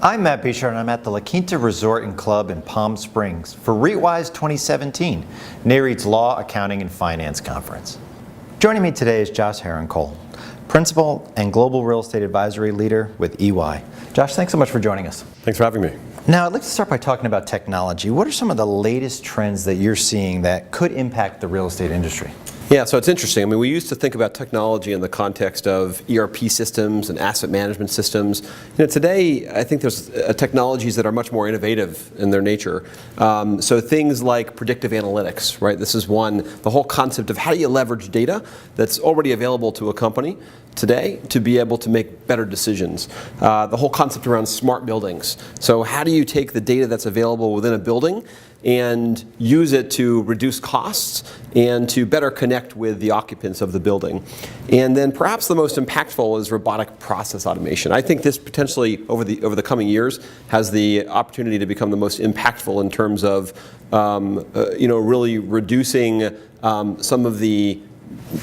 I'm Matt Bishar, and I'm at the La Quinta Resort and Club in Palm Springs for REITwise 2017, NAREIT's Law, Accounting, and Finance Conference. Joining me today is Josh Herrenkohl, Principal and Global Real Estate Advisory Leader with EY. Josh, thanks so much for joining us. Thanks for having me. Now, I'd like to start by talking about technology. What are some of the latest trends that you're seeing that could impact the real estate industry? Yeah, so it's interesting. I mean, we used to think about technology in the context of ERP systems and asset management systems. Today, I think there's technologies that are much more innovative in their nature. So things like predictive analytics, right? This is one, the whole concept of how do you leverage data that's already available to a company today to be able to make better decisions. The whole concept around smart buildings. So how do you take the data that's available within a building and use it to reduce costs and to better connect with the occupants of the building. And then perhaps the most impactful is robotic process automation. I think this potentially over the coming years has the opportunity to become the most impactful in terms of really reducing some of the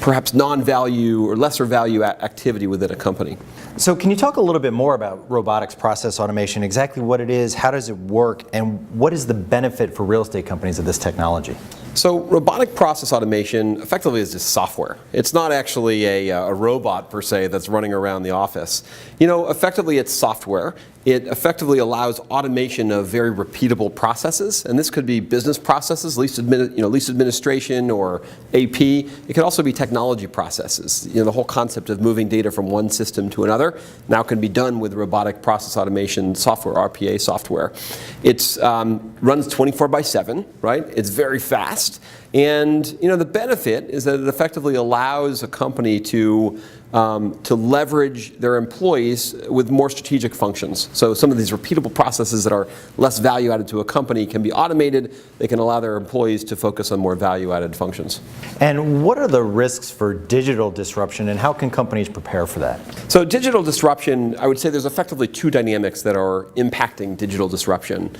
perhaps non-value or lesser value activity within a company. So can you talk a little bit more about robotics process automation, exactly what it is, how does it work, and what is the benefit for real estate companies of this technology? So robotic process automation effectively is just software. It's not actually a robot per se that's running around the office. Effectively it's software. It effectively allows automation of very repeatable processes, and this could be business processes, lease administration or AP. It could also be technology processes. The whole concept of moving data from one system to another now can be done with robotic process automation software, RPA software. It runs 24/7, right? It's very fast. And the benefit is that it effectively allows a company to leverage their employees with more strategic functions. So some of these repeatable processes that are less value added to a company can be automated. They can allow their employees to focus on more value added functions. And what are the risks for digital disruption, and how can companies prepare for that? So digital disruption, I would say there's effectively two dynamics that are impacting digital disruption.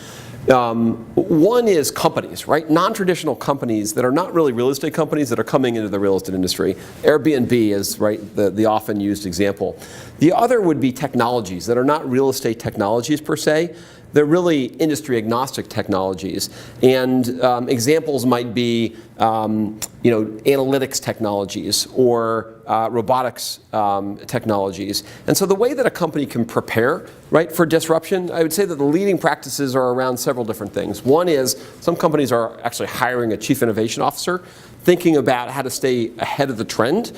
One is companies, right? Non-traditional companies that are not really real estate companies that are coming into the real estate industry. Airbnb is, right, the often used example. The other would be technologies that are not real estate technologies per se. They're really industry agnostic technologies. And examples might be analytics technologies or robotics technologies. And so the way that a company can prepare, right, for disruption, I would say that the leading practices are around several different things. One is some companies are actually hiring a chief innovation officer, thinking about how to stay ahead of the trend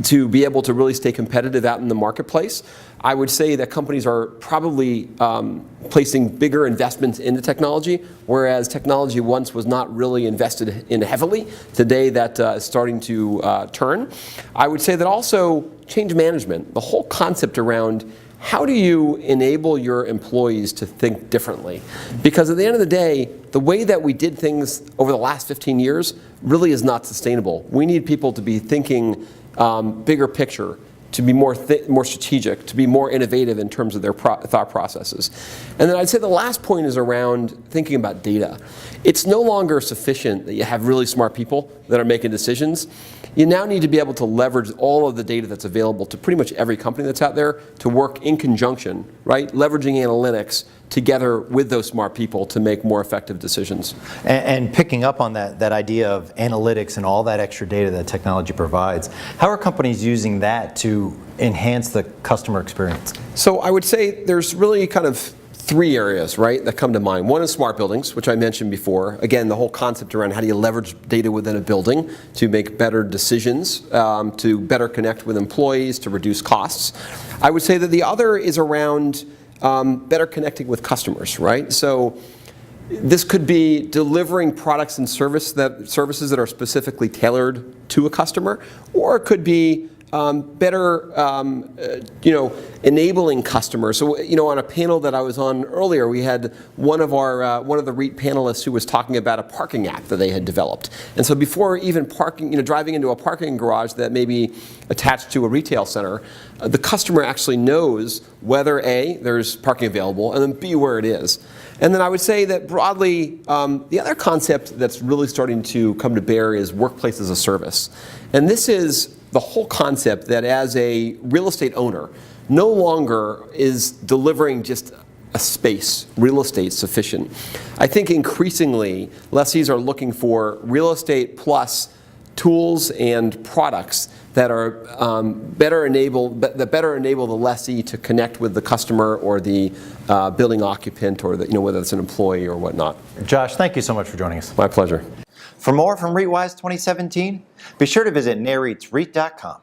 to be able to really stay competitive out in the marketplace. I would say that companies are probably placing bigger investments into technology, whereas technology once was not really invested in heavily. Today that is starting to turn. I would say that also change management, the whole concept around how do you enable your employees to think differently? Because at the end of the day, the way that we did things over the last 15 years really is not sustainable. We need people to be thinking bigger picture, to be more strategic, to be more innovative in terms of their thought processes. And then I'd say the last point is around thinking about data. It's no longer sufficient that you have really smart people that are making decisions. You now need to be able to leverage all of the data that's available to pretty much every company that's out there to work in conjunction, right? Leveraging analytics together with those smart people to make more effective decisions. And picking up on that idea of analytics and all that extra data that technology provides, how are companies using that to enhance the customer experience? So I would say there's really kind of three areas, right, that come to mind. One is smart buildings, which I mentioned before. Again, the whole concept around how do you leverage data within a building to make better decisions, to better connect with employees, to reduce costs. I would say that the other is around better connecting with customers, right? So this could be delivering products and services that are specifically tailored to a customer, or it could be better, enabling customers. So, on a panel that I was on earlier, we had one of the REIT panelists who was talking about a parking app that they had developed. And so before even driving into a parking garage that may be attached to a retail center, the customer actually knows whether A, there's parking available, and then B, where it is. And then I would say that broadly, the other concept that's really starting to come to bear is workplace as a service. And this is the whole concept that as a real estate owner, no longer is delivering just a space, real estate sufficient. I think increasingly lessees are looking for real estate plus tools and products that are better enable the lessee to connect with the customer or the building occupant, or whether it's an employee or whatnot. Josh, thank you so much for joining us. My pleasure. For more from REITwise 2017, be sure to visit NAREITsREIT.com.